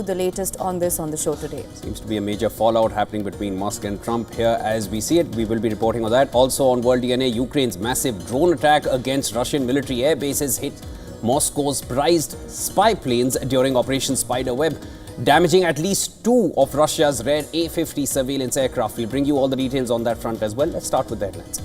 you the latest on this on the show today. Seems to be a major fallout happening between Musk and Trump here as we see it. We will be reporting on that. Also on World DNA, Ukraine's massive drone attack against Russian military air bases hit Moscow's prized spy planes during Operation Spiderweb, damaging at least 2 of Russia's rare A-50 surveillance aircraft. We'll bring you all the details on that front as well. Let's start with the headlines.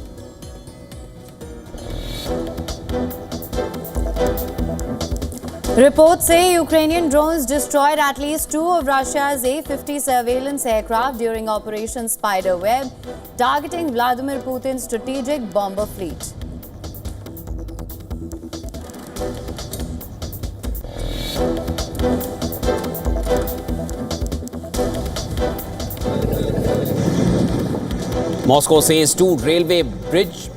Reports say Ukrainian drones destroyed at least 2 of Russia's A-50 surveillance aircraft during Operation Spiderweb, targeting Vladimir Putin's strategic bomber fleet. Moscow says two railway bridges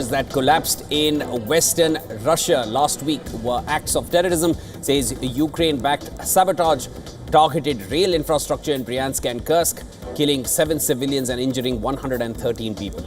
that collapsed in western Russia last week were acts of terrorism. Says Ukraine-backed sabotage targeted rail infrastructure in Bryansk and Kursk, killing 7 civilians and injuring 113 people.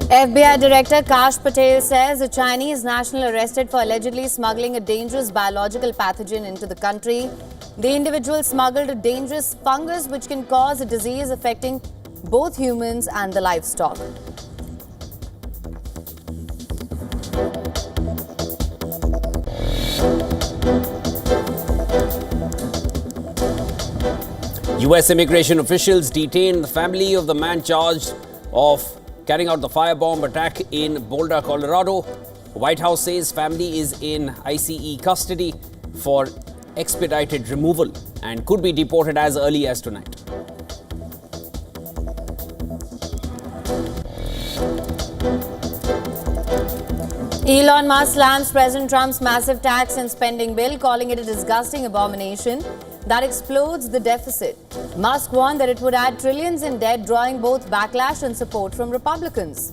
FBI Director Kash Patel says a Chinese national arrested for allegedly smuggling a dangerous biological pathogen into the country. The individual smuggled a dangerous fungus which can cause a disease affecting both humans and the livestock. US immigration officials detained the family of the man charged of carrying out the firebomb attack in Boulder, Colorado. The White House says family is in ICE custody for expedited removal and could be deported as early as tonight. Elon Musk slams President Trump's massive tax and spending bill, calling it a disgusting abomination that explodes the deficit. Musk warned that it would add trillions in debt, drawing both backlash and support from Republicans.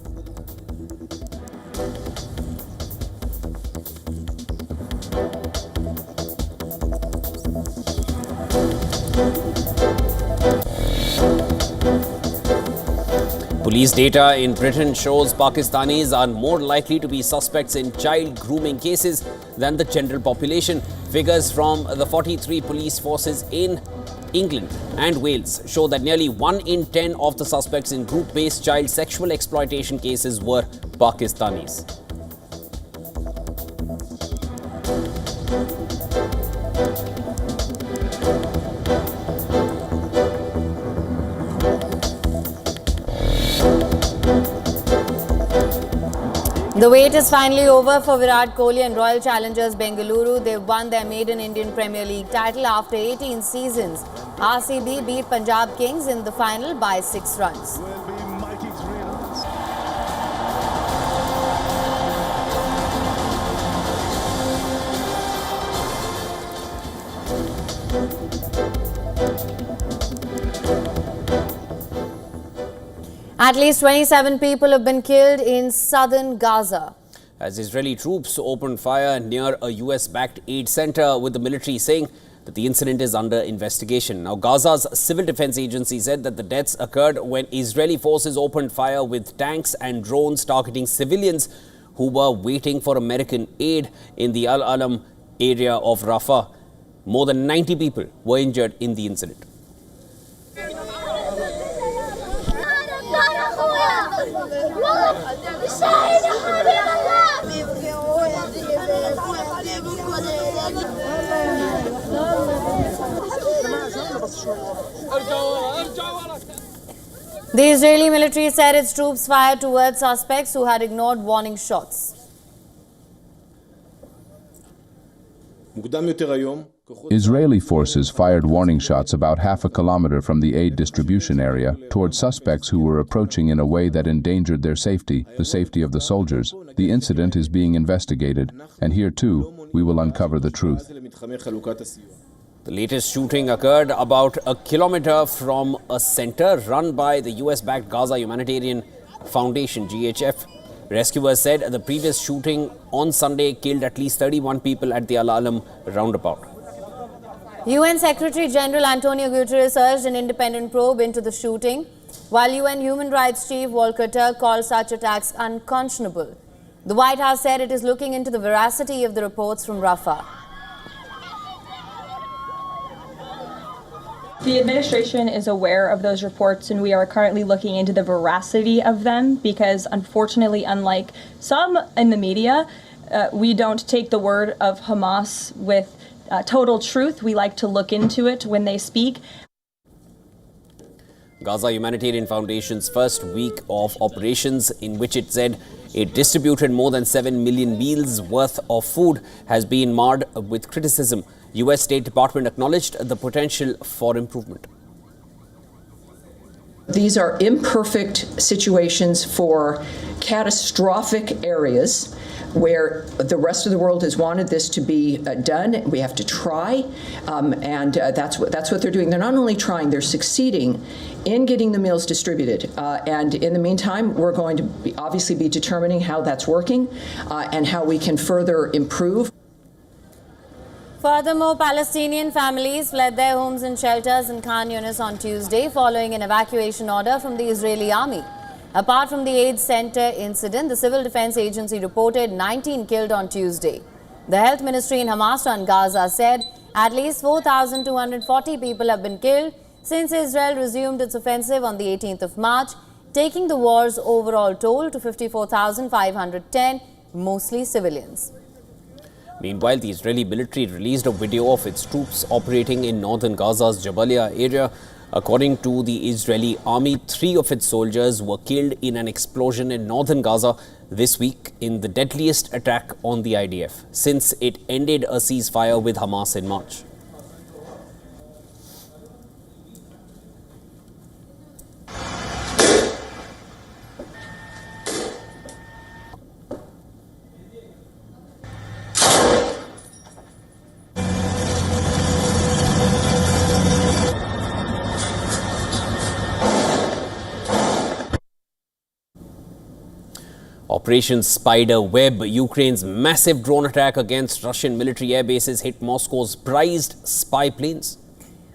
Police data in Britain shows Pakistanis are more likely to be suspects in child grooming cases than the general population. Figures from the 43 police forces in England and Wales show that nearly 1 in 10 of the suspects in group-based child sexual exploitation cases were Pakistanis. The wait is finally over for Virat Kohli and Royal Challengers Bengaluru. They've won their maiden Indian Premier League title after 18 seasons. RCB beat Punjab Kings in the final by 6 runs. At least 27 people have been killed in southern Gaza as Israeli troops opened fire near a US-backed aid center, with the military saying that the incident is under investigation. Now, Gaza's civil defense agency said that the deaths occurred when Israeli forces opened fire with tanks and drones targeting civilians who were waiting for American aid in the Al-Alam area of Rafah. More than 90 people were injured in the incident. The Israeli military said its troops fired towards suspects who had ignored warning shots. Israeli forces fired warning shots about half a kilometer from the aid distribution area towards suspects who were approaching in a way that endangered their safety, the safety of the soldiers. The incident is being investigated, and here too, we will uncover the truth. The latest shooting occurred about a kilometer from a center run by the US-backed Gaza Humanitarian Foundation, GHF. Rescuers said the previous shooting on Sunday killed at least 31 people at the Al-Alam roundabout. UN Secretary General Antonio Guterres urged an independent probe into the shooting. while UN Human Rights Chief Volker Turk called such attacks unconscionable. The White House said it is looking into the veracity of the reports from Rafah. The administration is aware of those reports, and we are currently looking into the veracity of them because, unfortunately, unlike some in the media, we don't take the word of Hamas with total truth. We like to look into it when they speak. Gaza Humanitarian Foundation's first week of operations, in which it said it distributed more than 7 million meals worth of food, has been marred with criticism. US State Department acknowledged the potential for improvement. These are imperfect situations for catastrophic areas where the rest of the world has wanted this to be done. We have to try, and that's what they're doing. They're not only trying, they're succeeding in getting the meals distributed. And in the meantime, we're going to obviously be determining how that's working and how we can further improve. Furthermore, Palestinian families fled their homes and shelters in Khan Yunis on Tuesday following an evacuation order from the Israeli army. Apart from the aid center incident, the Civil Defense Agency reported 19 killed on Tuesday. The Health Ministry in Hamas and Gaza said at least 4,240 people have been killed since Israel resumed its offensive on the 18th of March, taking the war's overall toll to 54,510, mostly civilians. Meanwhile, the Israeli military released a video of its troops operating in northern Gaza's Jabalia area. According to the Israeli army, 3 of its soldiers were killed in an explosion in northern Gaza this week in the deadliest attack on the IDF since it ended a ceasefire with Hamas in March. Operation Spider Web, Ukraine's massive drone attack against Russian military air bases hit Moscow's prized spy planes.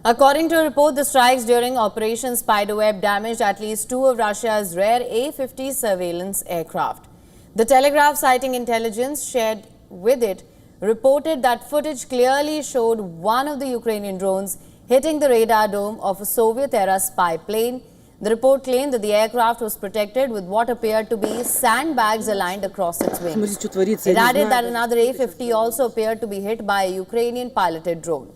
According to a report, the strikes during Operation Spiderweb damaged at least 2 of Russia's rare A-50 surveillance aircraft. The Telegraph, citing intelligence shared with it, reported that footage clearly showed one of the Ukrainian drones hitting the radar dome of a Soviet-era spy plane. The report claimed that the aircraft was protected with what appeared to be sandbags aligned across its wings. It added that another A-50 also appeared to be hit by a Ukrainian-piloted drone.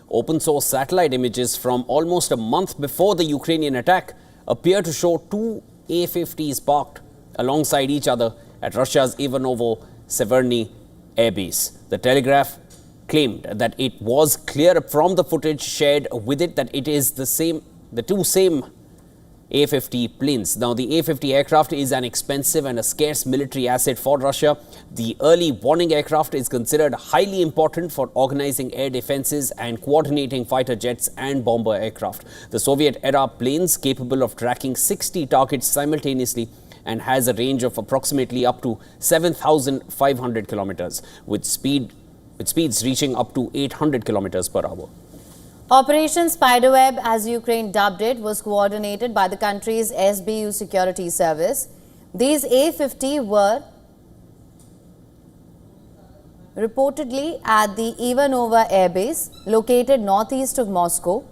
Open source satellite images from almost a month before the Ukrainian attack appear to show 2 A-50s parked alongside each other at Russia's Ivanovo-Severny airbase. The Telegraph claimed that it was clear from the footage shared with it that it is the two same A-50 planes. Now, the A-50 aircraft is an expensive and a scarce military asset for Russia. The early warning aircraft is considered highly important for organizing air defenses and coordinating fighter jets and bomber aircraft. The Soviet-era planes capable of tracking 60 targets simultaneously and has a range of approximately up to 7,500 kilometers, with speeds reaching up to 800 kilometers per hour. Operation Spiderweb, as Ukraine dubbed it, was coordinated by the country's SBU security service. These A-50 were reportedly at the Ivanova Air Base, located northeast of Moscow.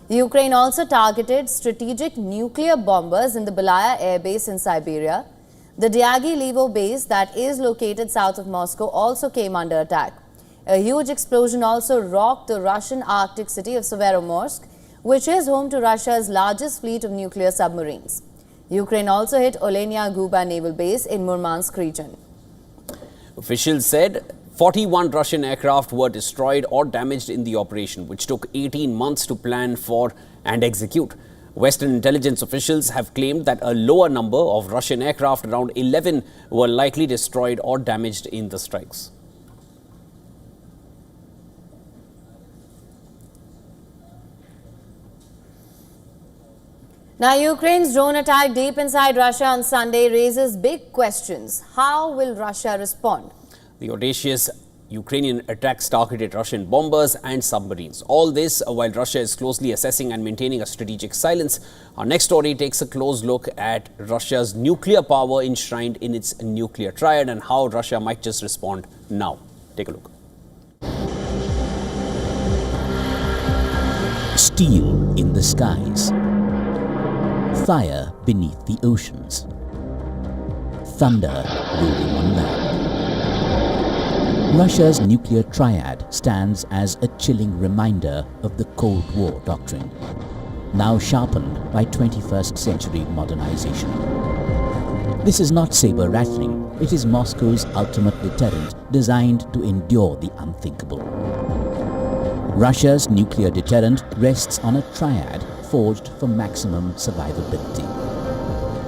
Ukraine also targeted strategic nuclear bombers in the Belaya Air Base in Siberia. The Diaghilevo base, that is located south of Moscow, also came under attack. A huge explosion also rocked the Russian Arctic city of Severomorsk, which is home to Russia's largest fleet of nuclear submarines. Ukraine also hit Olenia Guba naval base in Murmansk region. Officials said 41 Russian aircraft were destroyed or damaged in the operation, which took 18 months to plan for and execute. Western intelligence officials have claimed that a lower number of Russian aircraft, around 11, were likely destroyed or damaged in the strikes. Now, Ukraine's drone attack deep inside Russia on Sunday raises big questions. How will Russia respond? The audacious Ukrainian attacks targeted Russian bombers and submarines. All this while Russia is closely assessing and maintaining a strategic silence. Our next story takes a close look at Russia's nuclear power enshrined in its nuclear triad and how Russia might just respond now. Take a look. Steel in the skies, fire beneath the oceans, thunder rolling on land. Russia's nuclear triad stands as a chilling reminder of the Cold War doctrine, now sharpened by 21st century modernization. This is not saber-rattling, it is Moscow's ultimate deterrent designed to endure the unthinkable. Russia's nuclear deterrent rests on a triad forged for maximum survivability.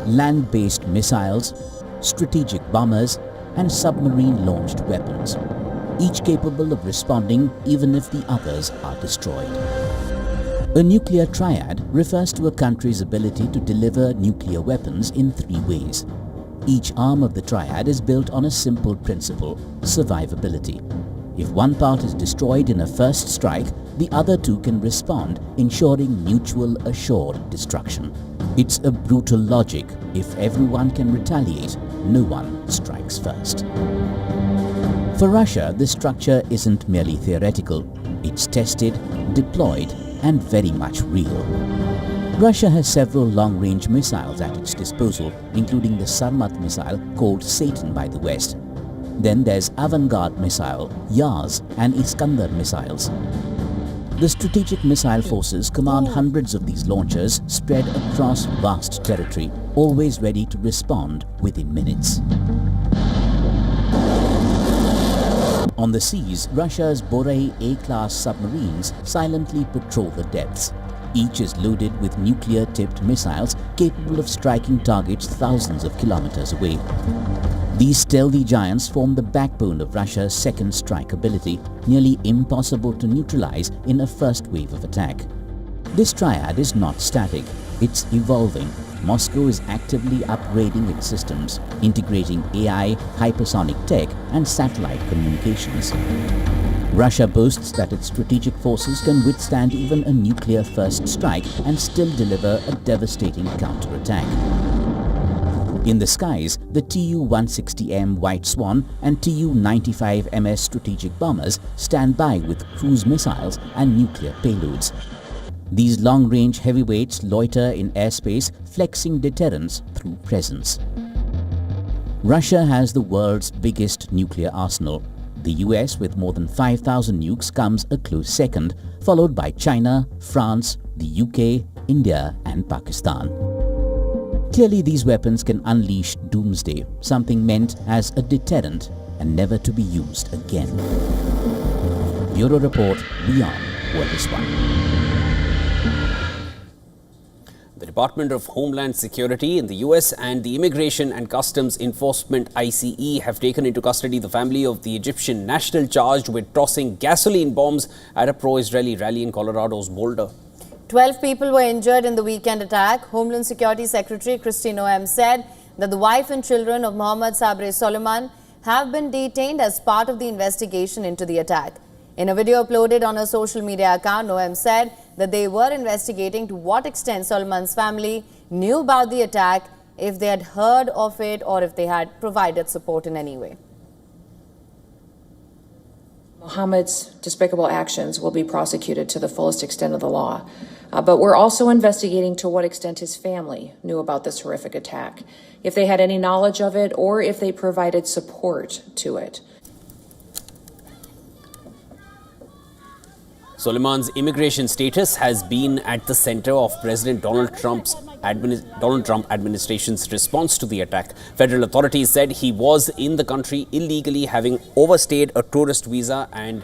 Land-based missiles, strategic bombers, and submarine-launched weapons, each capable of responding even if the others are destroyed. A nuclear triad refers to a country's ability to deliver nuclear weapons in three ways. Each arm of the triad is built on a simple principle: survivability. If one part is destroyed in a first strike, the other two can respond, ensuring mutual assured destruction. It's a brutal logic. If everyone can retaliate, no one strikes first. For Russia, this structure isn't merely theoretical. It's tested, deployed, and very much real. Russia has several long-range missiles at its disposal, including the Sarmat missile, called Satan by the West. Then there's Avangard missile, Yars, and Iskander missiles. The strategic missile forces command hundreds of these launchers spread across vast territory, always ready to respond within minutes. On the seas, Russia's Borei A-class submarines silently patrol the depths. Each is loaded with nuclear-tipped missiles capable of striking targets thousands of kilometers away. These stealthy giants form the backbone of Russia's second strike ability, nearly impossible to neutralize in a first wave of attack. This triad is not static, it's evolving. Moscow is actively upgrading its systems, integrating AI, hypersonic tech, and satellite communications. Russia boasts that its strategic forces can withstand even a nuclear first strike and still deliver a devastating counterattack. In the skies, the Tu-160M White Swan and Tu-95MS strategic bombers stand by with cruise missiles and nuclear payloads. These long-range heavyweights loiter in airspace, flexing deterrence through presence. Russia has the world's biggest nuclear arsenal. The US, with more than 5,000 nukes, comes a close second, followed by China, France, the UK, India, and Pakistan. Clearly, these weapons can unleash doomsday, something meant as a deterrent and never to be used again. Bureau Report, WION World. The Department of Homeland Security in the US and the Immigration and Customs Enforcement ICE have taken into custody the family of the Egyptian national charged with tossing gasoline bombs at a pro-Israeli rally in Colorado's Boulder. 12 people were injured in the weekend attack. Homeland Security Secretary Kristi Noem said that the wife and children of Mohammed Sabre Soliman have been detained as part of the investigation into the attack. In a video uploaded on her social media account, Noem said that they were investigating to what extent Soliman's family knew about the attack, if they had heard of it, or if they had provided support in any way. Mohammed's despicable actions will be prosecuted to the fullest extent of the law. But we're also investigating to what extent his family knew about this horrific attack, if they had any knowledge of it, or if they provided support to it. Soliman's immigration status has been at the center of President Donald Trump administration's response to the attack. Federal authorities said he was in the country illegally, having overstayed a tourist visa and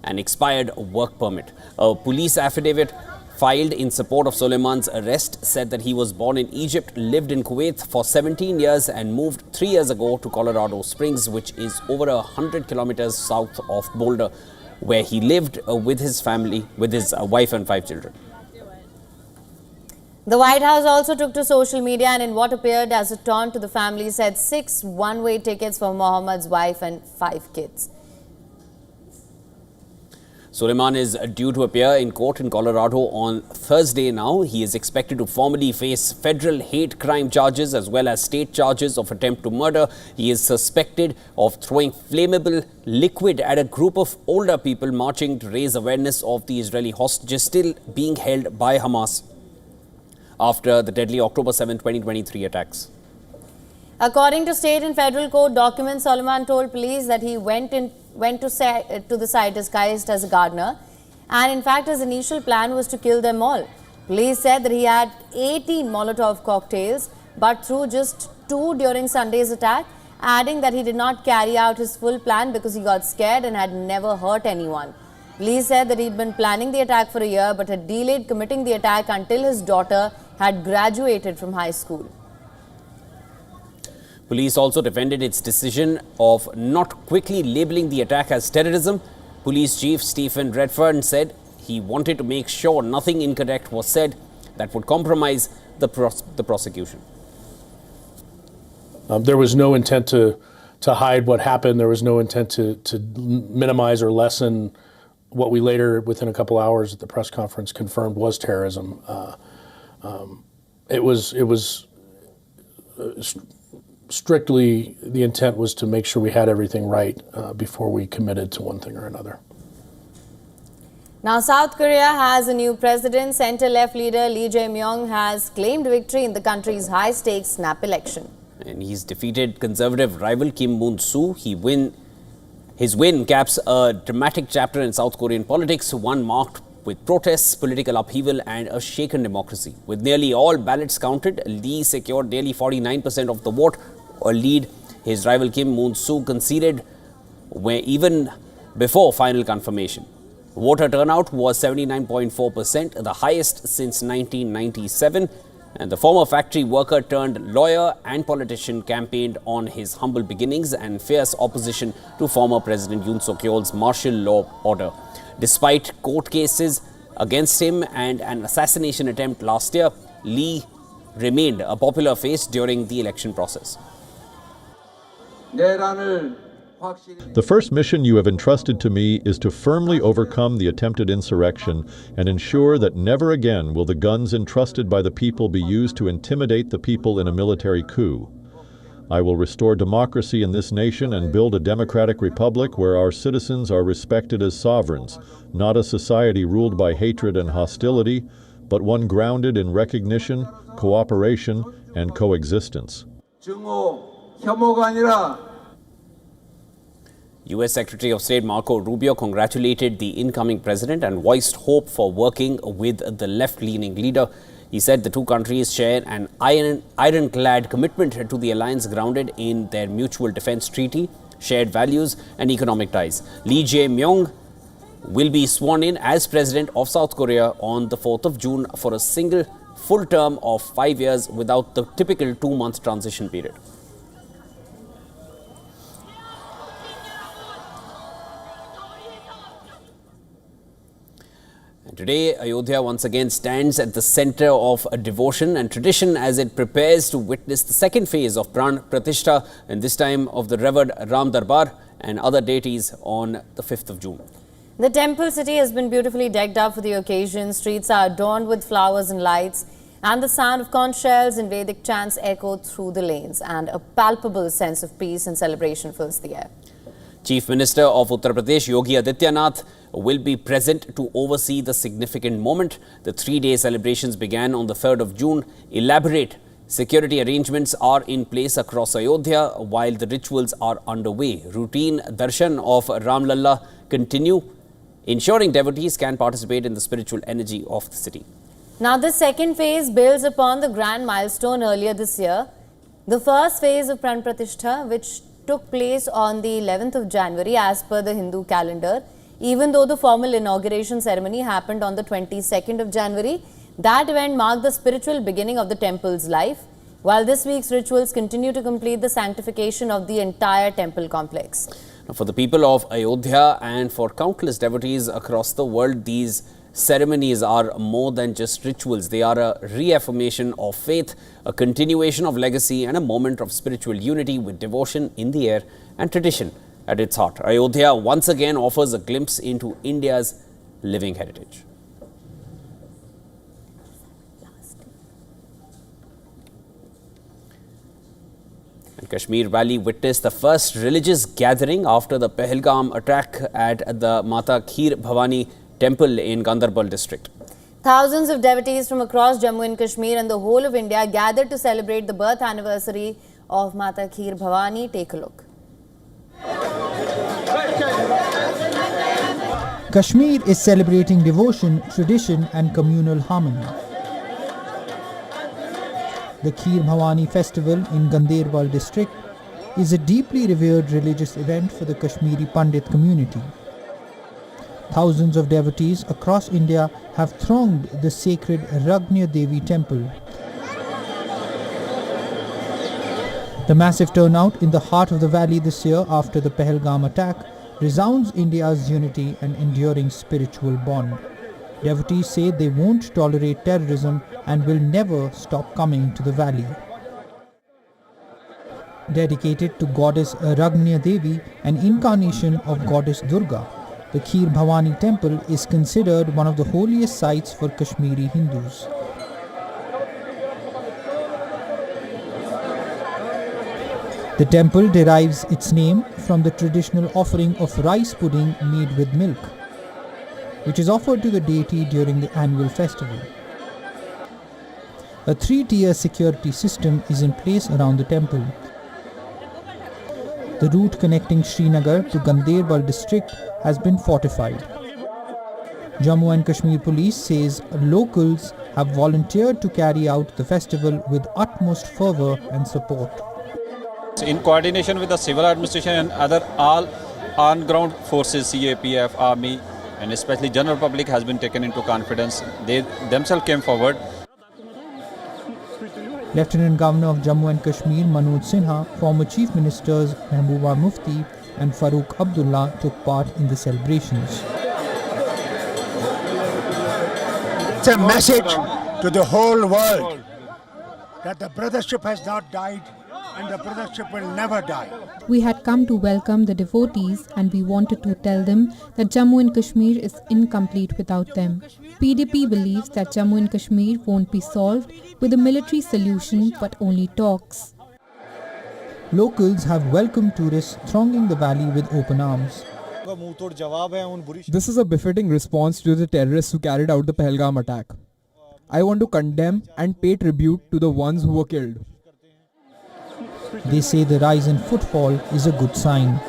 an expired work permit. A police affidavit filed in support of Soliman's arrest said that he was born in Egypt, lived in Kuwait for 17 years and moved 3 years ago to Colorado Springs, which is over 100 kilometers south of Boulder, where he lived with his family, with his wife and 5 children. The White House also took to social media and in what appeared as a taunt to the family said 6 one-way tickets for Mohammed's wife and 5 kids. Suleiman is due to appear in court in Colorado on Thursday now. He is expected to formally face federal hate crime charges as well as state charges of attempt to murder. He is suspected of throwing flammable liquid at a group of older people marching to raise awareness of the Israeli hostages still being held by Hamas after the deadly October 7, 2023 attacks. According to state and federal court documents, Solomon told police that he went to the site disguised as a gardener, and in fact his initial plan was to kill them all. Police said that he had 18 Molotov cocktails but threw just 2 during Sunday's attack, adding that he did not carry out his full plan because he got scared and had never hurt anyone. Police said that he'd been planning the attack for a year but had delayed committing the attack until his daughter had graduated from high school. Police also defended its decision of not quickly labeling the attack as terrorism. Police Chief Stephen Redfern said he wanted to make sure nothing incorrect was said that would compromise the prosecution. There was no intent to hide what happened. There was no intent to minimize or lessen what we later, within a couple hours at the press conference, confirmed was terrorism. It was strictly, the intent was to make sure we had everything right before we committed to one thing or another. Now, South Korea has a new president. Center-left leader Lee Jae-myung has claimed victory in the country's high-stakes snap election. And he's defeated conservative rival Kim Moon-soo. His win caps a dramatic chapter in South Korean politics, one marked with protests, political upheaval and a shaken democracy. With nearly all ballots counted, Lee secured nearly 49% of the vote, a lead his rival Kim Moon-soo conceded even before final confirmation. Voter turnout was 79.4%, the highest since 1997. And the former factory worker turned lawyer and politician campaigned on his humble beginnings and fierce opposition to former President Yoon Suk-yeol's martial law order. Despite court cases against him and an assassination attempt last year, Lee remained a popular face during the election process. The first mission you have entrusted to me is to firmly overcome the attempted insurrection and ensure that never again will the guns entrusted by the people be used to intimidate the people in a military coup. I will restore democracy in this nation and build a democratic republic where our citizens are respected as sovereigns, not a society ruled by hatred and hostility, but one grounded in recognition, cooperation, and coexistence. U.S. Secretary of State Marco Rubio congratulated the incoming president and voiced hope for working with the left-leaning leader. He said the two countries share an ironclad commitment to the alliance grounded in their mutual defense treaty, shared values and economic ties. Lee Jae-myung will be sworn in as president of South Korea on the 4th of June for a single full term of 5 years without the typical 2-month transition period. Today, Ayodhya once again stands at the center of a devotion and tradition as it prepares to witness the second phase of Pran Pratishtha, and this time of the revered Ram Darbar and other deities on the 5th of June. The temple city has been beautifully decked up for the occasion. Streets are adorned with flowers and lights, and the sound of conch shells and Vedic chants echo through the lanes, and a palpable sense of peace and celebration fills the air. Chief Minister of Uttar Pradesh, Yogi Adityanath, will be present to oversee the significant moment. The 3-day celebrations began on the 3rd of June. Elaborate security arrangements are in place across Ayodhya while the rituals are underway. Routine darshan of Ram Lalla continue, ensuring devotees can participate in the spiritual energy of the city. Now, the second phase builds upon the grand milestone earlier this year. The first phase of Pran Pratishtha, which took place on the 11th of January as per the Hindu calendar, even though the formal inauguration ceremony happened on the 22nd of January. That event marked the spiritual beginning of the temple's life, while this week's rituals continue to complete the sanctification of the entire temple complex. Now, for the people of Ayodhya and for countless devotees across the world, these ceremonies are more than just rituals. They are a reaffirmation of faith, a continuation of legacy and a moment of spiritual unity with devotion in the air and tradition at its heart. Ayodhya once again offers a glimpse into India's living heritage. And Kashmir Valley witnessed the first religious gathering after the Pahalgam attack at the Mata Kheer Bhavani temple in Ganderbal district. Thousands of devotees from across Jammu and Kashmir and the whole of India gathered to celebrate the birth anniversary of Mata Kheer Bhavani. Take a look. Kashmir is celebrating devotion, tradition and communal harmony. The Kheer Bhavani festival in Ganderbal district is a deeply revered religious event for the Kashmiri Pandit community. Thousands of devotees across India have thronged the sacred Ragnya Devi temple. The massive turnout in the heart of the valley this year after the Pahalgam attack resounds India's unity and enduring spiritual bond. Devotees say they won't tolerate terrorism and will never stop coming to the valley. Dedicated to goddess Ragnya Devi, an incarnation of goddess Durga, the Kheer Bhavani temple is considered one of the holiest sites for Kashmiri Hindus. The temple derives its name from the traditional offering of rice pudding made with milk, which is offered to the deity during the annual festival. A 3-tier security system is in place around the temple. The route connecting Srinagar to Ganderbal district has been fortified. Jammu and Kashmir Police says locals have volunteered to carry out the festival with utmost fervour and support. In coordination with the civil administration and other all on-ground forces, CAPF, Army, and especially general public has been taken into confidence. They themselves came forward. Lieutenant Governor of Jammu and Kashmir Manoj Sinha, former Chief Ministers Mehbooba Mufti and Farooq Abdullah took part in the celebrations. It's a message to the whole world that the brothership has not died and the brothership will never die. We had come to welcome the devotees and we wanted to tell them that Jammu and Kashmir is incomplete without them. PDP believes that Jammu and Kashmir won't be solved with a military solution but only talks. Locals have welcomed tourists thronging the valley with open arms. This is a befitting response to the terrorists who carried out the Pahalgam attack. I want to condemn and pay tribute to the ones who were killed. They say the rise in footfall is a good sign.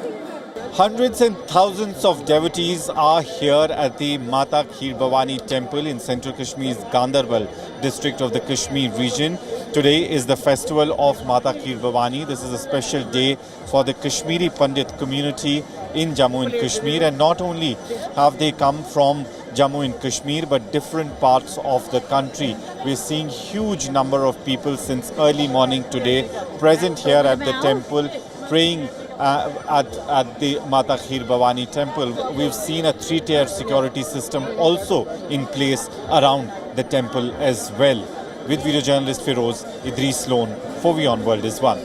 Hundreds and thousands of devotees are here at the Mata Kheer Bhavani temple in central Kashmir's Ganderbal district of the Kashmir region. Today is the festival of Mata Kheer Bhavani. This is a special day for the Kashmiri Pandit community in Jammu and Kashmir. And not only have they come from Jammu and Kashmir but different parts of the country. We're seeing huge number of people since early morning today present here at the temple praying at the Mata Kheer Bhavani temple. We've seen a 3-tier security system also in place around the temple as well. With video journalist Feroz, Idris Sloan for WION World is One.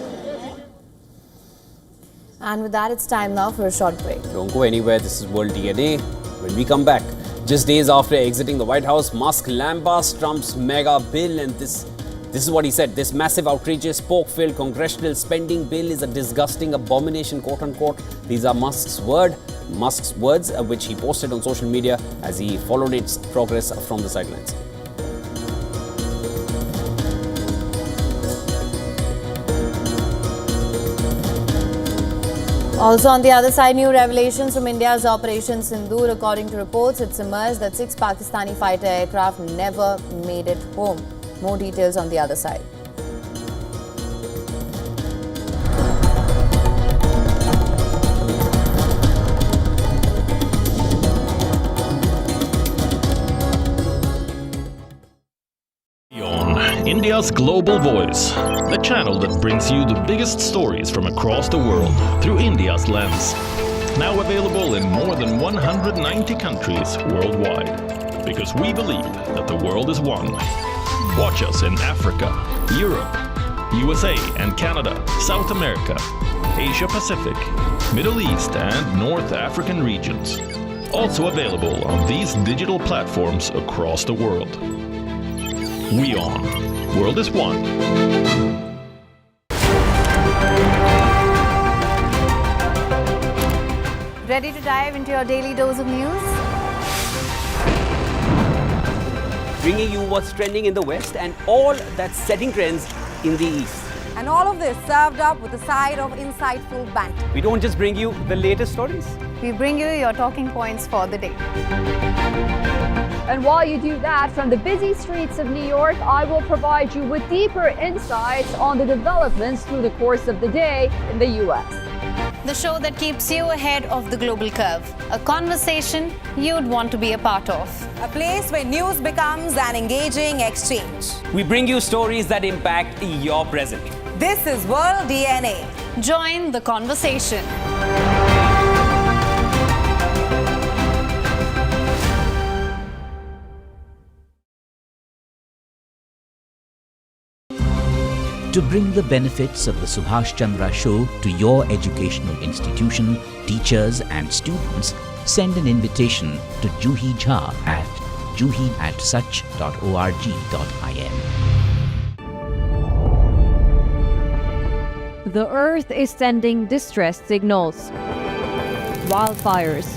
And with that, it's time now for a short break. Don't go anywhere. This is World DNA. When we come back, just days after exiting the White House, Musk lambasts Trump's mega bill, and this is what he said. This massive, outrageous, pork-filled congressional spending bill is a disgusting abomination, quote-unquote. These are Musk's words, which he posted on social media as he followed its progress from the sidelines. Also on the other side, new revelations from India's Operation Sindoor. According to reports, it's emerged that 6 Pakistani fighter aircraft never made it home. More details on the other side. India's global voice, the channel that brings you the biggest stories from across the world through India's lens. Now available in more than 190 countries worldwide. Because we believe that the world is one. Watch us in Africa, Europe, USA and Canada, South America, Asia Pacific, Middle East and North African regions. Also available on these digital platforms across the world. WION. World is one. Ready to dive into your daily dose of news? Bringing you what's trending in the West and all that's setting trends in the East. And all of this served up with a side of insightful banter. We don't just bring you the latest stories. We bring you your talking points for the day. And while you do that, from the busy streets of New York, I will provide you with deeper insights on the developments through the course of the day in the U.S. The show that keeps you ahead of the global curve. A conversation you'd want to be a part of. A place where news becomes an engaging exchange. We bring you stories that impact your present. This is World DNA. Join the conversation. To bring the benefits of the Subhash Chandra Show to your educational institution, teachers and students, send an invitation to Juhi Jha at juhi@such.org.in. The Earth is sending distress signals. Wildfires,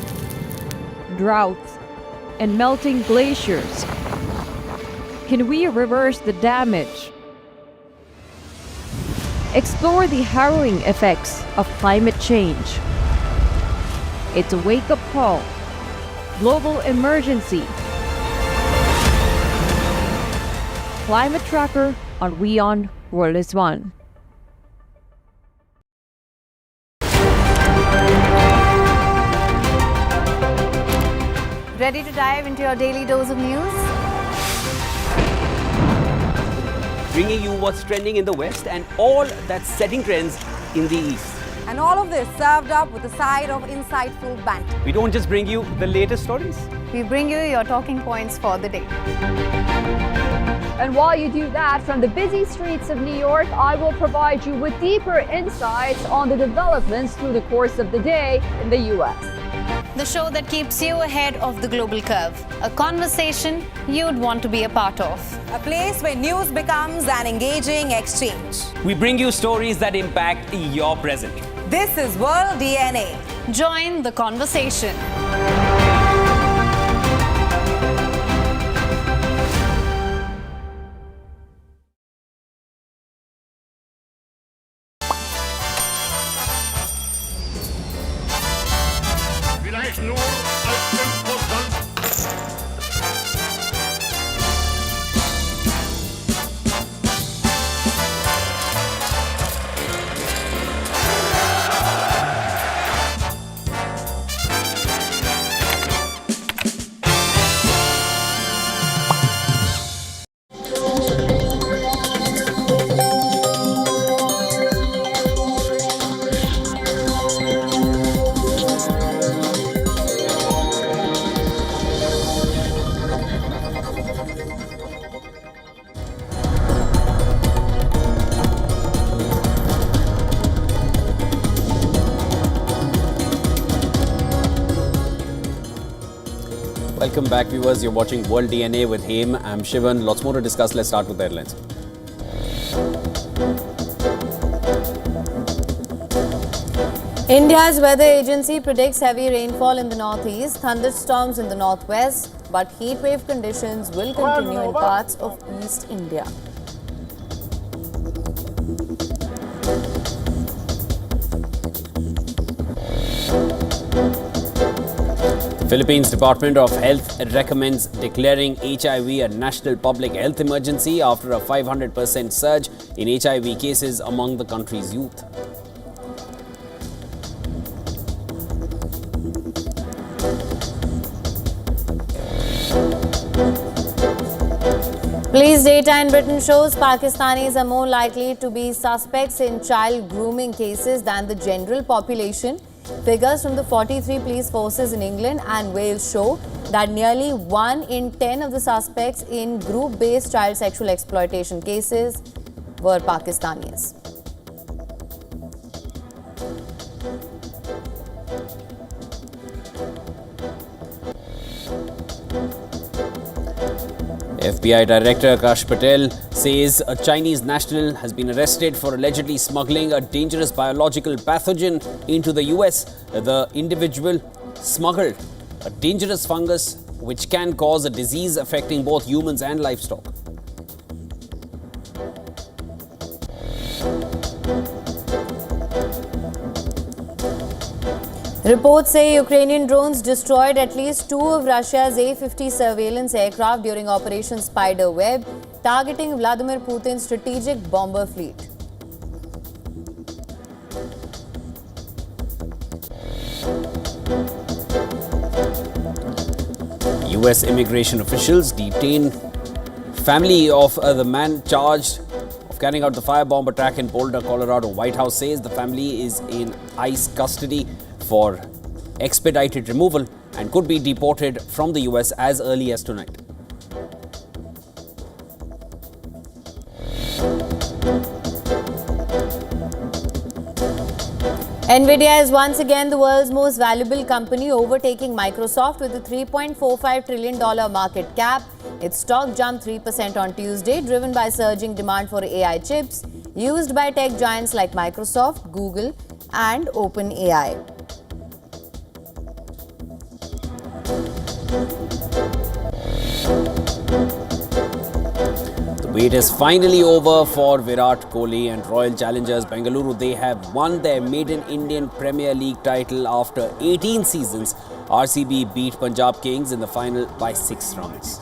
droughts, and melting glaciers. Can we reverse the damage? Explore the harrowing effects of climate change. It's a wake-up call. Global emergency. Climate Tracker on WION World is One. Ready to dive into your daily dose of news? Bringing you what's trending in the West and all that's setting trends in the East. And all of this served up with a side of insightful banter. We don't just bring you the latest stories. We bring you your talking points for the day. And while you do that, from the busy streets of New York, I will provide you with deeper insights on the developments through the course of the day in the U.S. The show that keeps you ahead of the global curve. A conversation you'd want to be a part of. A place where news becomes an engaging exchange. We bring you stories that impact your present. This is World DNA. Join the conversation. Welcome back, viewers. You're watching World DNA with Haim. I'm Shivan. Lots more to discuss. Let's start with the headlines. India's weather agency predicts heavy rainfall in the northeast, thunderstorms in the northwest, but heat wave conditions will continue in parts of East India. Philippines Department of Health recommends declaring HIV a national public health emergency after a 500% surge in HIV cases among the country's youth. Police data in Britain shows Pakistanis are more likely to be suspects in child grooming cases than the general population. Figures from the 43 police forces in England and Wales show that nearly 1 in 10 of the suspects in group-based child sexual exploitation cases were Pakistanis. FBI Director Kash Patel says a Chinese national has been arrested for allegedly smuggling a dangerous biological pathogen into the US. The individual smuggled a dangerous fungus which can cause a disease affecting both humans and livestock. Reports say Ukrainian drones destroyed at least 2 of Russia's A-50 surveillance aircraft during Operation Spiderweb, targeting Vladimir Putin's strategic bomber fleet. US immigration officials detain family of the man charged of carrying out the firebomb attack in Boulder, Colorado. White House says the family is in ICE custody for expedited removal and could be deported from the US as early as tonight. Nvidia is once again the world's most valuable company, overtaking Microsoft with a $3.45 trillion market cap. Its stock jumped 3% on Tuesday, driven by surging demand for AI chips used by tech giants like Microsoft, Google, and OpenAI. The wait is finally over for Virat Kohli and Royal Challengers Bengaluru. They have won their maiden Indian Premier League title after 18 seasons. RCB beat Punjab Kings in the final by 6 runs.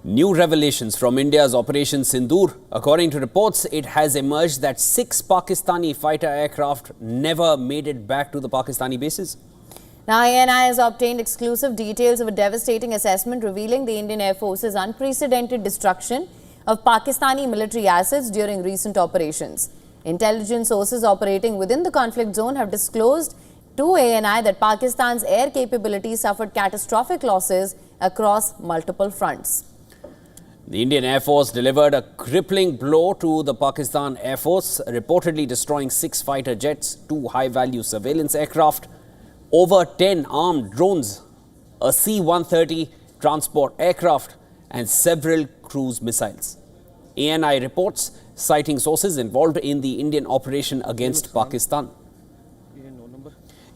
New revelations from India's Operation Sindoor. According to reports, it has emerged that 6 Pakistani fighter aircraft never made it back to the Pakistani bases. Now, ANI has obtained exclusive details of a devastating assessment revealing the Indian Air Force's unprecedented destruction of Pakistani military assets during recent operations. Intelligence sources operating within the conflict zone have disclosed to ANI that Pakistan's air capabilities suffered catastrophic losses across multiple fronts. The Indian Air Force delivered a crippling blow to the Pakistan Air Force, reportedly destroying 6 fighter jets, 2 high-value surveillance aircraft, over 10 armed drones, a C-130 transport aircraft, and several cruise missiles. ANI reports, citing sources involved in the Indian operation against Pakistan.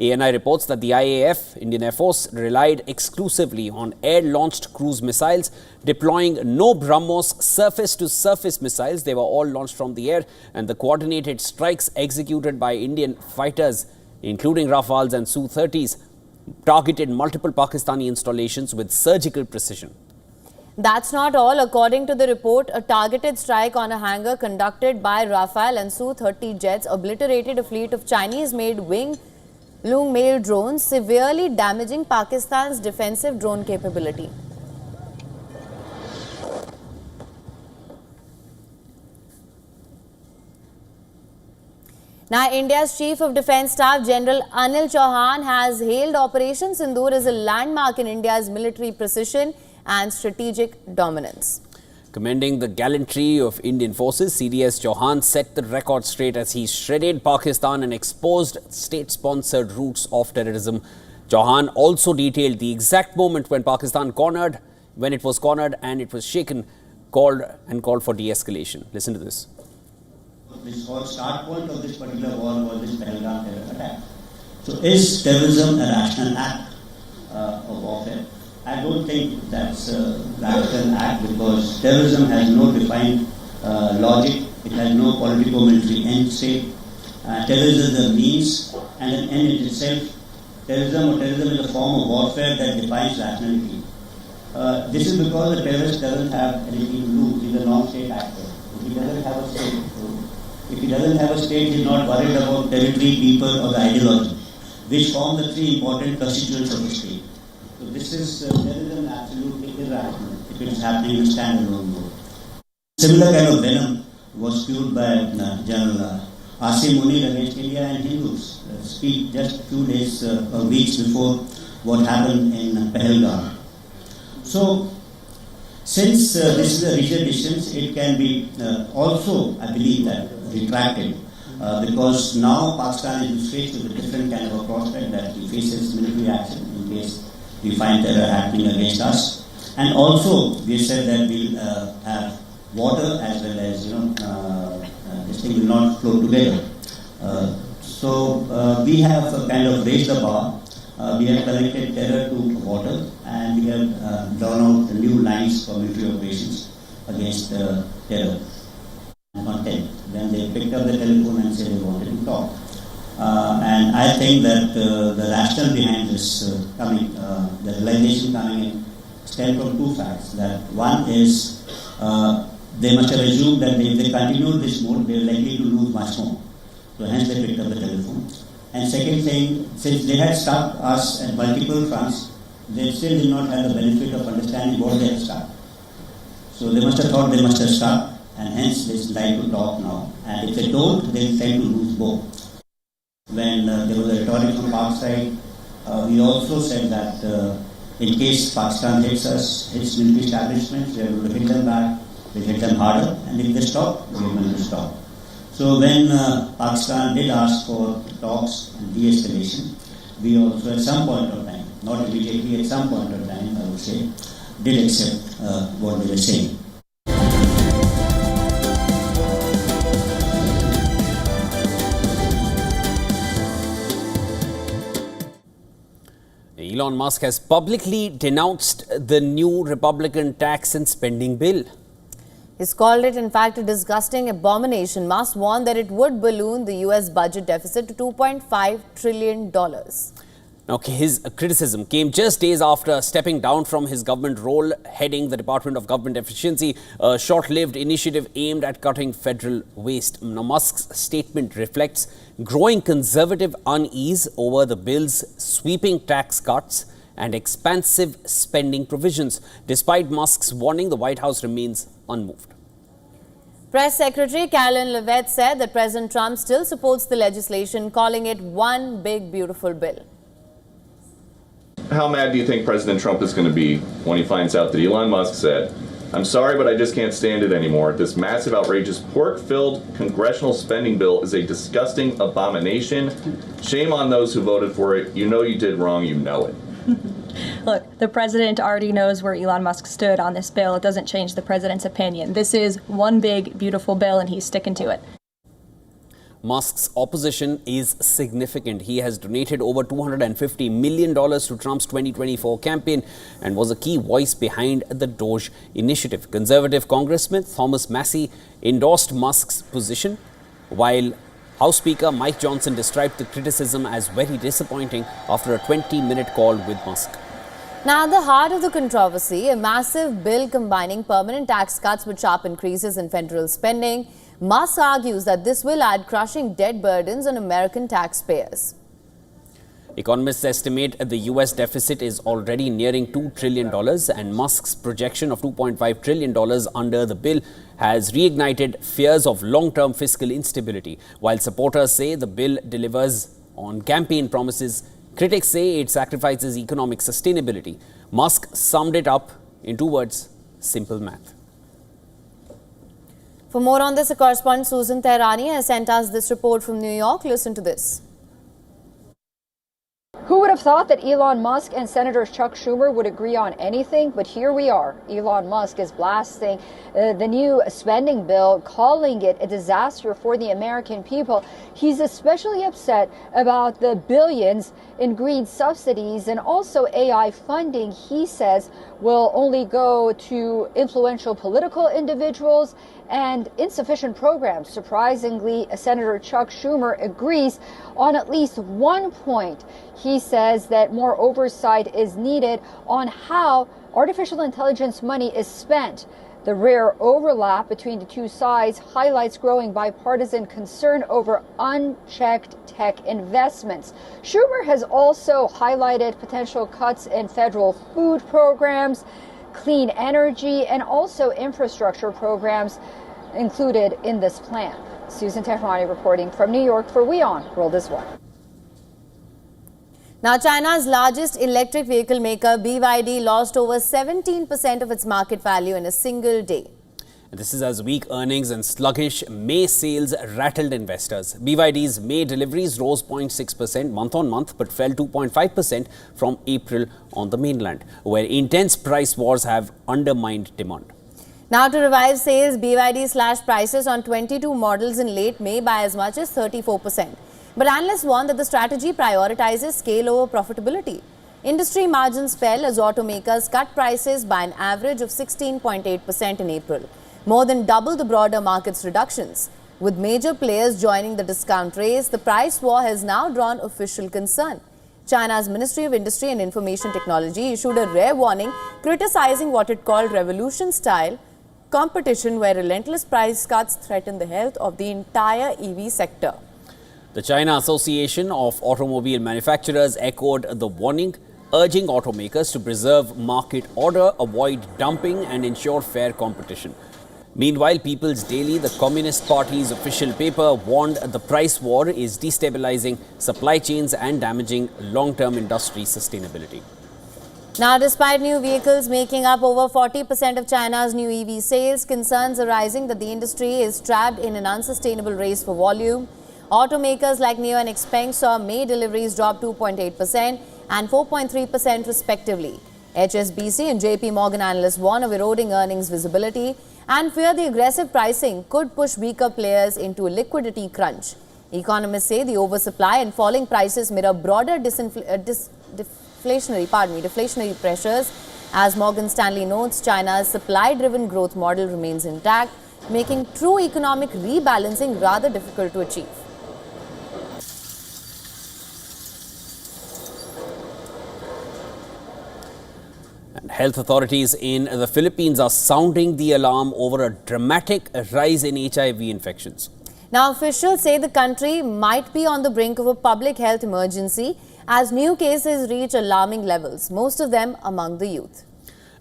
ANI reports that the IAF, Indian Air Force, relied exclusively on air-launched cruise missiles, deploying no BrahMos surface-to-surface missiles. They were all launched from the air, and the coordinated strikes executed by Indian fighters, including Rafales and Su-30s, targeted multiple Pakistani installations with surgical precision. That's not all. According to the report, a targeted strike on a hangar conducted by Rafale and Su-30 jets obliterated a fleet of Chinese-made wing-loom mail drones, severely damaging Pakistan's defensive drone capability. Now, India's Chief of Defence Staff General Anil Chauhan has hailed Operation Sindoor as a landmark in India's military precision and strategic dominance. Commending the gallantry of Indian forces, CDS Chauhan set the record straight as he shredded Pakistan and exposed state-sponsored roots of terrorism. Chauhan also detailed the exact moment when it was cornered and it was shaken, called for de-escalation. Listen to this. This whole start point of this particular war was this Pahalgam terror attack. So is terrorism a rational act of warfare? I don't think that's a rational act, because terrorism has no defined logic, it has no political-military end state. Terrorism is a means and an end in itself. Terrorism is a form of warfare that defines rationality. This is because the terrorist doesn't have anything to lose. He's a non-state actor. If he doesn't have a state, he's not worried about territory, people, or the ideology, which form the 3 important constituents of the state. So this is terrorism absolutely irrational if it is happening in a standalone mode. Similar kind of venom was fueled by General Asim Munir against India and Hindus. Speak just 2 days or weeks before what happened in Pahalgam. So, since this is a regional distance, it can be also, I believe, that retracted because now Pakistan is faced with a different kind of a prospect that it faces military action in case we find terror happening against us. And also, we said that we'll have water as well as, this thing will not flow together. So we have kind of raised the bar. We have connected terror to water, and we have drawn out the new lines for military operations against terror. On 10th, then they picked up the telephone and said they wanted to talk. And I think that the rationale behind this the realization coming in stem from two facts. That one is they must have assumed that if they continue this mode, they are likely to lose much more. So hence they picked up the telephone. And second thing, since they had stopped us at multiple fronts, they still did not have the benefit of understanding what they had stopped. So they must have thought they must have stopped, and hence they like to talk now. And if they don't, they tend to lose both. When there was a rhetoric from Pak side, we also said that in case Pakistan hits military establishments, we are going to hit them back, we'll hit them harder, and if they stop, we are going to stop. So when Pakistan did ask for talks and de-escalation, we also at some point of time, not immediately, at some point of time, I would say, did accept what they were saying. Elon Musk has publicly denounced the new Republican tax and spending bill. He's called it, in fact, a disgusting abomination. Musk warned that it would balloon the U.S. budget deficit to $2.5 trillion. Okay, his criticism came just days after stepping down from his government role heading the Department of Government Efficiency, a short-lived initiative aimed at cutting federal waste. Now, Musk's statement reflects growing conservative unease over the bill's sweeping tax cuts and expansive spending provisions. Despite Musk's warning, the White House remains unmoved. Press Secretary Caroline Leavitt said that President Trump still supports the legislation, calling it one big, beautiful bill. How mad do you think President Trump is going to be when he finds out that Elon Musk said, "I'm sorry, but I just can't stand it anymore. This massive, outrageous, pork-filled congressional spending bill is a disgusting abomination. Shame on those who voted for it. You know you did wrong. You know it." Look, the president already knows where Elon Musk stood on this bill. It doesn't change the president's opinion. This is one big, beautiful bill, and he's sticking to it. Musk's opposition is significant. He has donated over $250 million to Trump's 2024 campaign and was a key voice behind the Doge initiative. Conservative Congressman Thomas Massey endorsed Musk's position, while House Speaker Mike Johnson described the criticism as very disappointing after a 20-minute call with Musk. Now, at the heart of the controversy, a massive bill combining permanent tax cuts with sharp increases in federal spending. Musk argues that this will add crushing debt burdens on American taxpayers. Economists estimate the U.S. deficit is already nearing $2 trillion, and Musk's projection of $2.5 trillion under the bill has reignited fears of long-term fiscal instability. While supporters say the bill delivers on campaign promises, critics say it sacrifices economic sustainability. Musk summed it up in 2 words: simple math. For more on this, a correspondent Susan Tehrani has sent us this report from New York. Listen to this. Who would have thought that Elon Musk and Senator Chuck Schumer would agree on anything? But here we are. Elon Musk is blasting the new spending bill, calling it a disaster for the American people. He's especially upset about the billions in green subsidies and also AI funding. He says will only go to influential political individuals and insufficient programs. Surprisingly, Senator Chuck Schumer agrees on at least one point. He says that more oversight is needed on how artificial intelligence money is spent. The rare overlap between the two sides highlights growing bipartisan concern over unchecked tech investments. Schumer has also highlighted potential cuts in federal food programs, clean energy, and also infrastructure programs. included in this plan. Susan Tehrani reporting from New York for WION World is One. Now, China's largest electric vehicle maker, BYD, lost over 17% of its market value in a single day. This is as weak earnings and sluggish May sales rattled investors. BYD's May deliveries rose 0.6% month-on-month but fell 2.5% from April on the mainland, where intense price wars have undermined demand. Now, to revive sales, BYD slashed prices on 22 models in late May by as much as 34%. But analysts warn that the strategy prioritizes scale over profitability. Industry margins fell as automakers cut prices by an average of 16.8% in April, more than double the broader market's reductions. With major players joining the discount race, the price war has now drawn official concern. China's Ministry of Industry and Information Technology issued a rare warning criticizing what it called revolution-style competition, where relentless price cuts threaten the health of the entire EV sector. The China Association of Automobile Manufacturers echoed the warning, urging automakers to preserve market order, avoid dumping and ensure fair competition. Meanwhile, People's Daily, the Communist Party's official paper, warned the price war is destabilizing supply chains and damaging long-term industry sustainability. Now, despite new vehicles making up over 40% of China's new EV sales, concerns are rising that the industry is trapped in an unsustainable race for volume. Automakers like NIO and XPeng saw May deliveries drop 2.8% and 4.3% respectively. HSBC and JP Morgan analysts warn of eroding earnings visibility and fear the aggressive pricing could push weaker players into a liquidity crunch. Economists say the oversupply and falling prices mirror broader deflationary pressures. As Morgan Stanley notes, China's supply-driven growth model remains intact, making true economic rebalancing rather difficult to achieve. Health authorities in the Philippines are sounding the alarm over a dramatic rise in HIV infections. Now, officials say the country might be on the brink of a public health emergency as new cases reach alarming levels, most of them among the youth.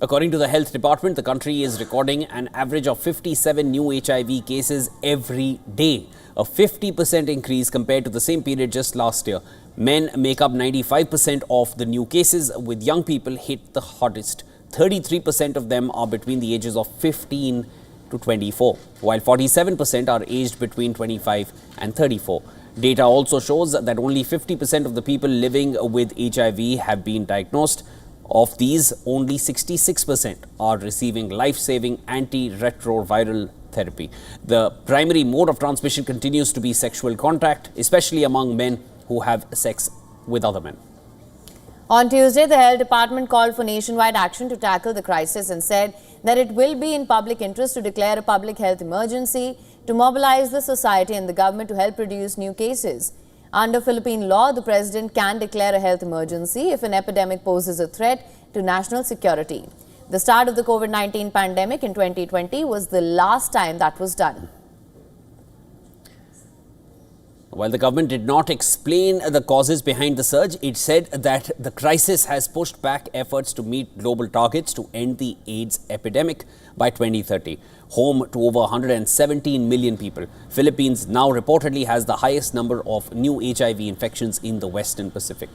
According to the health department, the country is recording an average of 57 new HIV cases every day, a 50% increase compared to the same period just last year. Men make up 95% of the new cases, with young people hit the hardest. 33% of them are between the ages of 15 to 24, while 47% are aged between 25 and 34. Data also shows that only 50% of the people living with HIV have been diagnosed. Of these, only 66% are receiving life-saving antiretroviral therapy. The primary mode of transmission continues to be sexual contact, especially among men who have sex with other men. On Tuesday, the Health Department called for nationwide action to tackle the crisis and said that it will be in public interest to declare a public health emergency to mobilize the society and the government to help reduce new cases. Under Philippine law, the president can declare a health emergency if an epidemic poses a threat to national security. The start of the COVID-19 pandemic in 2020 was the last time that was done. While the government did not explain the causes behind the surge, it said that the crisis has pushed back efforts to meet global targets to end the AIDS epidemic by 2030. Home to over 117 million people, Philippines now reportedly has the highest number of new HIV infections in the Western Pacific.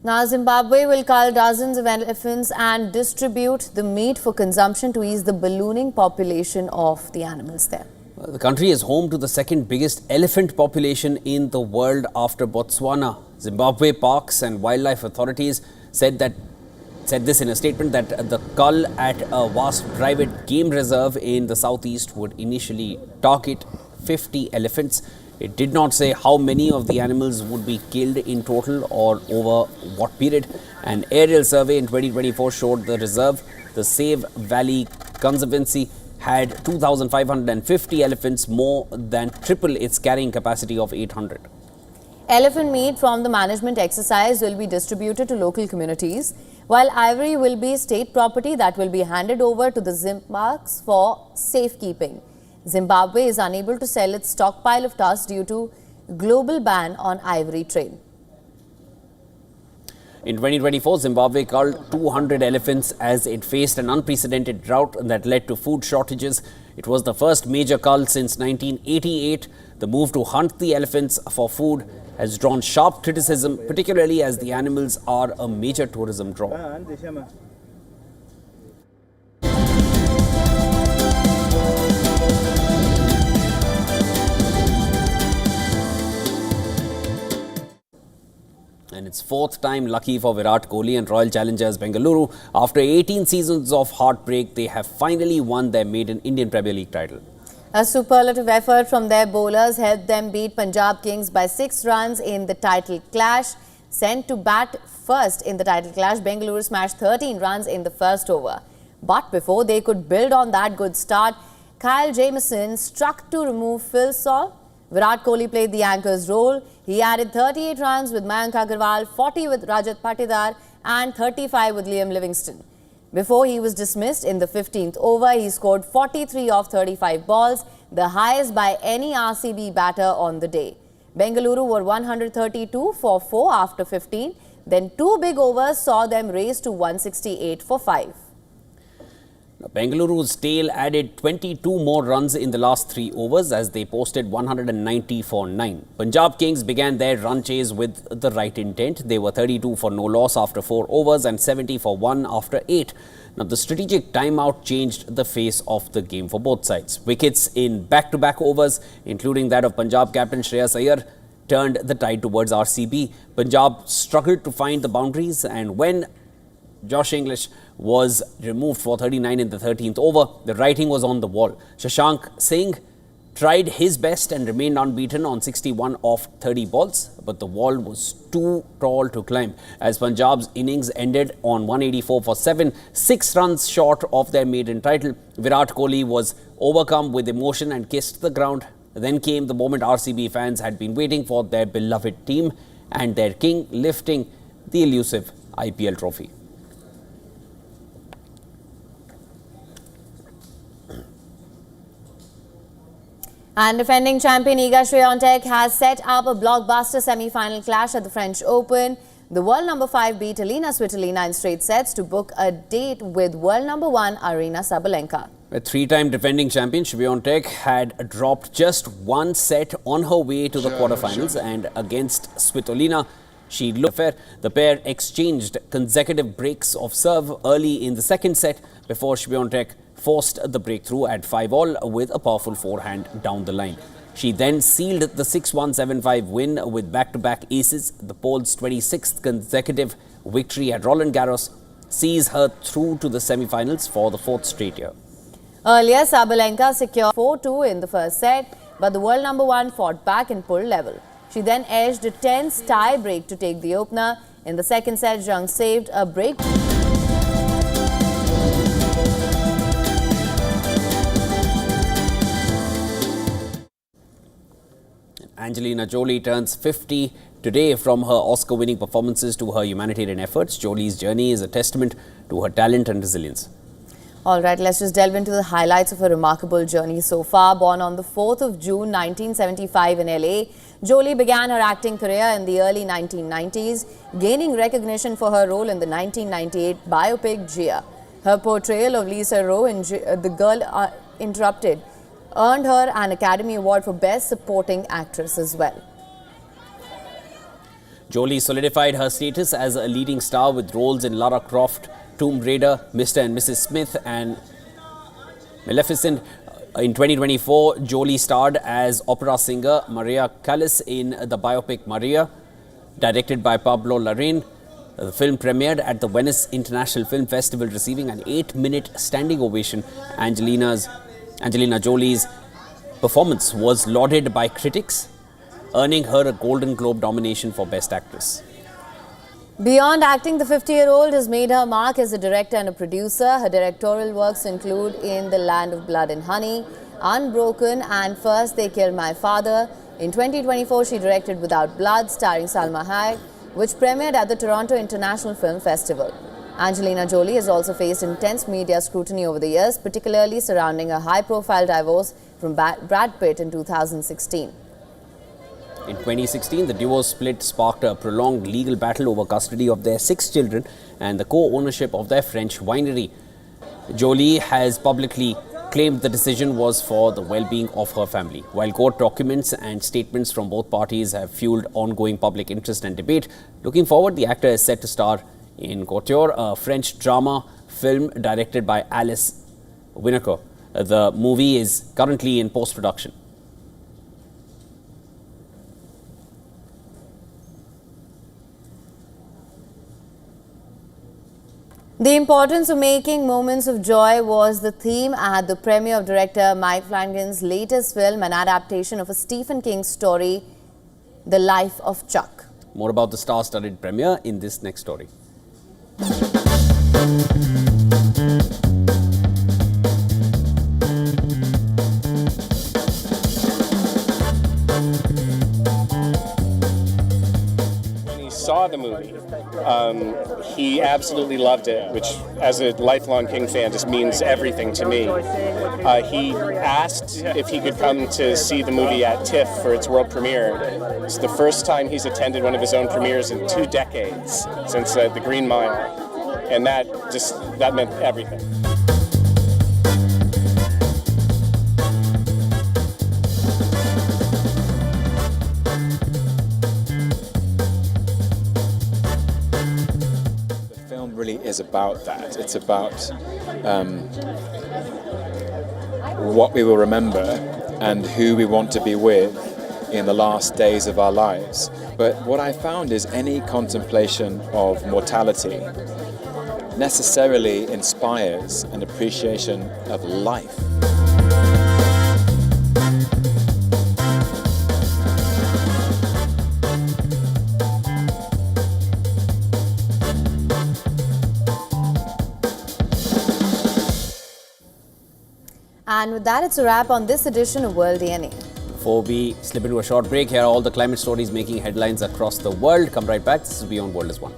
Now, Zimbabwe will cull dozens of elephants and distribute the meat for consumption to ease the ballooning population of the animals there. The country is home to the second biggest elephant population in the world after Botswana. Zimbabwe Parks and Wildlife Authorities said this in a statement that the cull at a vast private game reserve in the southeast would initially target 50 elephants. It did not say how many of the animals would be killed in total or over what period. An aerial survey in 2024 showed the reserve, the Save Valley Conservancy, had 2,550 elephants, more than triple its carrying capacity of 800. Elephant meat from the management exercise will be distributed to local communities, while ivory will be state property that will be handed over to the Zimparks for safekeeping. Zimbabwe is unable to sell its stockpile of tusks due to global ban on ivory trade. In 2024, Zimbabwe culled 200 elephants as it faced an unprecedented drought that led to food shortages. It was the first major cull since 1988. The move to hunt the elephants for food has drawn sharp criticism, particularly as the animals are a major tourism draw. And it's fourth time lucky for Virat Kohli and Royal Challengers Bengaluru. After 18 seasons of heartbreak, they have finally won their maiden Indian Premier League title. A superlative effort from their bowlers helped them beat Punjab Kings by 6 runs in the title clash. Sent to bat first in the title clash, Bengaluru smashed 13 runs in the first over. But before they could build on that good start, Kyle Jamieson struck to remove Phil Saul. Virat Kohli played the anchor's role. He added 38 runs with Mayank Agarwal, 40 with Rajat Patidar and 35 with Liam Livingston. Before he was dismissed in the 15th over, he scored 43 off 35 balls, the highest by any RCB batter on the day. Bengaluru were 132 for 4 after 15. Then 2 big overs saw them race to 168 for 5. Now, Bengaluru's tail added 22 more runs in the last 3 overs as they posted 190 for 9. Punjab Kings began their run chase with the right intent. They were 32 for no loss after 4 overs and 70 for 1 after 8. Now, the strategic timeout changed the face of the game for both sides. Wickets in back-to-back overs, including that of Punjab captain Shreyas Iyer, turned the tide towards RCB. Punjab struggled to find the boundaries, and when Josh English was removed for 39 in the 13th over, the writing was on the wall. Shashank Singh tried his best and remained unbeaten on 61 off 30 balls, but the wall was too tall to climb as Punjab's innings ended on 184 for 7, 6 runs short of their maiden title. Virat Kohli was overcome with emotion and kissed the ground. Then came the moment RCB fans had been waiting for, their beloved team and their king lifting the elusive IPL trophy. And defending champion Iga Swiatek has set up a blockbuster semi-final clash at the French Open. The world number 5 beat Alina Svitolina in straight sets to book a date with world number 1 Aryna Sabalenka. A 3-time defending champion, Swiatek had dropped just 1 set on her way to the quarterfinals, and against Svitolina, she looked fair. The pair exchanged consecutive breaks of serve early in the second set before Swiatek forced the breakthrough at 5-all with a powerful forehand down the line. She then sealed the 6-1, 7-5 win with back-to-back aces. The Pole's 26th consecutive victory at Roland Garros sees her through to the semi-finals for the 4th straight year. Earlier, Sabalenka secured 4-2 in the first set, but the world number 1 fought back and pulled level. She then edged a tense tie break to take the opener. In the second set, Zhang saved a break. Angelina Jolie turns 50 today. From her Oscar-winning performances to her humanitarian efforts, Jolie's journey is a testament to her talent and resilience. All right, let's just delve into the highlights of her remarkable journey so far. Born on the 4th of June 1975 in LA, Jolie began her acting career in the early 1990s, gaining recognition for her role in the 1998 biopic Gia. Her portrayal of Lisa Rowe in The Girl Interrupted earned her an Academy Award for Best Supporting Actress as well. Jolie solidified her status as a leading star with roles in Lara Croft, Tomb Raider, Mr. and Mrs. Smith and Maleficent. In 2024, Jolie starred as opera singer Maria Callas in the biopic Maria, directed by Pablo Larraín. The film premiered at the Venice International Film Festival, receiving an 8-minute standing ovation. Angelina Jolie's performance was lauded by critics, earning her a Golden Globe nomination for Best Actress. Beyond acting, the 50-year-old has made her mark as a director and a producer. Her directorial works include In the Land of Blood and Honey, Unbroken and First They Killed My Father. In 2024, she directed Without Blood, starring Salma Hayek, which premiered at the Toronto International Film Festival. Angelina Jolie has also faced intense media scrutiny over the years, particularly surrounding a high-profile divorce from Brad Pitt in 2016. In 2016, the duo's split sparked a prolonged legal battle over custody of their 6 children and the co-ownership of their French winery. Jolie has publicly claimed the decision was for the well-being of her family. While court documents and statements from both parties have fueled ongoing public interest and debate, looking forward, the actor is set to star in Couture, a French drama film directed by Alice Winocour. The movie is currently in post-production. The importance of making moments of joy was the theme at the premiere of director Mike Flanagan's latest film, an adaptation of a Stephen King story, The Life of Chuck. More about the star-studded premiere in this next story. When he saw the movie, he absolutely loved it, which as a lifelong King fan just means everything to me. He asked if he could come to see the movie at TIFF for its world premiere. It's the first time he's attended one of his own premieres in 2 decades, since The Green Mile, and that meant everything. Really is about that. It's about what we will remember and who we want to be with in the last days of our lives. But what I found is any contemplation of mortality necessarily inspires an appreciation of life. And with that, it's a wrap on this edition of World DNA. Before we slip into a short break, here are all the climate stories making headlines across the world. Come right back. This is WION World is One.